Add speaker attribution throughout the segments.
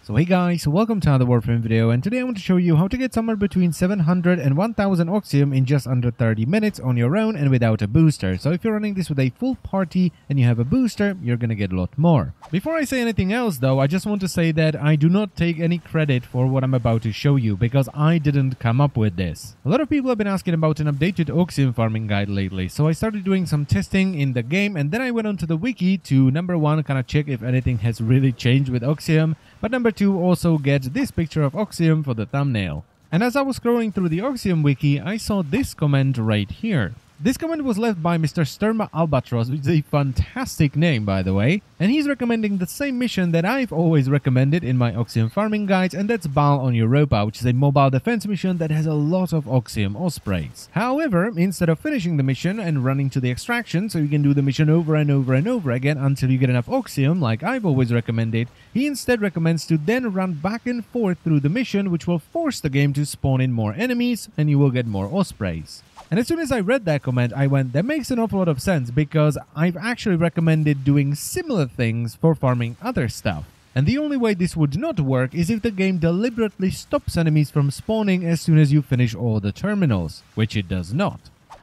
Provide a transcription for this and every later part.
Speaker 1: So hey guys, welcome to another Warframe video, and today I want to show you how to get somewhere between 700 and 1000 Oxium in just under 30 minutes on your own and without a booster. So if you're running this with a full party and you have a booster, you're gonna get a lot more. Before I say anything else though, I just want to say that I do not take any credit for what I'm about to show you, because I didn't come up with this. A lot of people have been asking about an updated Oxium farming guide lately, so I started doing some testing in the game, and then I went onto the wiki to number one, kind of check if anything has really changed with Oxium, but number two, also get this picture of Oxium for the thumbnail. And as I was scrolling through the Oxium wiki, I saw this comment right here. This comment was left by Mr. Sturma Albatross, which is a fantastic name by the way, and he's recommending the same mission that I've always recommended in my Oxium farming guides, and that's Baal on Europa, which is a mobile defense mission that has a lot of Oxium Ospreys. However, instead of finishing the mission and running to the extraction so you can do the mission over and over and over again until you get enough Oxium like I've always recommended, he instead recommends to then run back and forth through the mission, which will force the game to spawn in more enemies and you will get more Ospreys. And as soon as I read that comment, I went, that makes an awful lot of sense, because I've actually recommended doing similar things for farming other stuff. And the only way this would not work is if the game deliberately stops enemies from spawning as soon as you finish all the terminals, which it does not.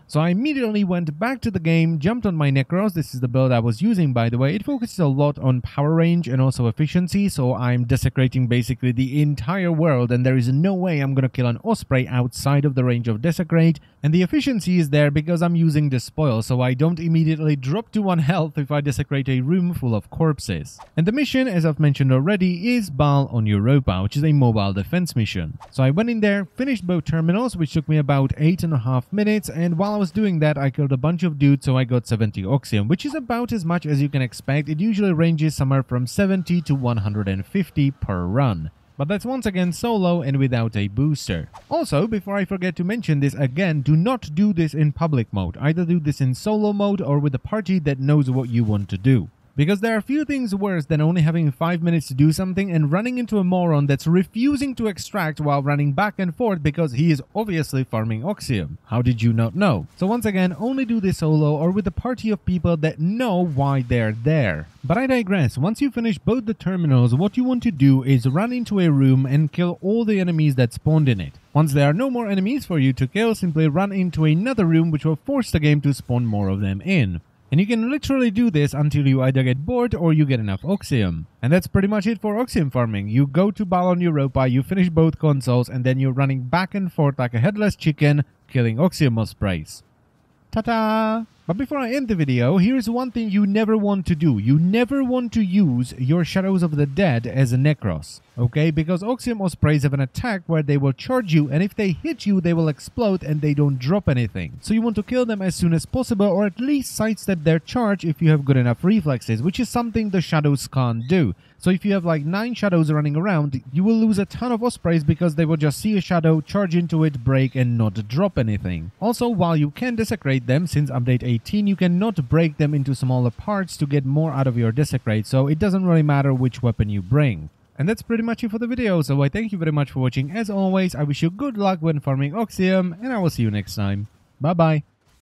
Speaker 1: So I immediately went back to the game, jumped on my Necros. This is the build I was using, by the way. It focuses a lot on power range and also efficiency, so I'm desecrating basically the entire world, and there is no way I'm gonna kill an Osprey outside of the range of desecrate. And the efficiency is there because I'm using the spoil, so I don't immediately drop to 1 health if I desecrate a room full of corpses. And the mission, as I've mentioned already, is Baal on Europa, which is a mobile defense mission. So I went in there, finished both terminals, which took me about 8.5 minutes, and while I was doing that, I killed a bunch of dudes, so I got 70 Oxium, which is about as much as you can expect. It usually ranges somewhere from 70 to 150 per run. But that's once again solo and without a booster. Also, before I forget to mention this again, do not do this in public mode. Either do this in solo mode or with a party that knows what you want to do. Because there are few things worse than only having 5 minutes to do something and running into a moron that's refusing to extract while running back and forth because he is obviously farming Oxium. How did you not know? So once again, only do this solo or with a party of people that know why they're there. But I digress. Once you finish both the terminals, what you want to do is run into a room and kill all the enemies that spawned in it. Once there are no more enemies for you to kill, simply run into another room which will force the game to spawn more of them in. And you can literally do this until you either get bored or you get enough Oxium. And that's pretty much it for Oxium farming. You go to Baal on Europa, you finish both consoles, and then you're running back and forth like a headless chicken, killing Oxium Ospreys. Ta-ta! But before I end the video, here's one thing you never want to do. You never want to use your Shadows of the Dead as a Necros, okay? Because Oxium Ospreys have an attack where they will charge you, and if they hit you, they will explode and they don't drop anything. So you want to kill them as soon as possible, or at least sidestep their charge if you have good enough reflexes, which is something the Shadows can't do. So if you have like 9 Shadows running around, you will lose a ton of Ospreys because they will just see a Shadow, charge into it, break, and not drop anything. Also, while you can desecrate them, since update 18, you cannot break them into smaller parts to get more out of your desecrate, so it doesn't really matter which weapon you bring. And that's pretty much it for the video, so I thank you very much for watching. As always, I wish you good luck when farming Oxium, and I will see you next time. Bye bye!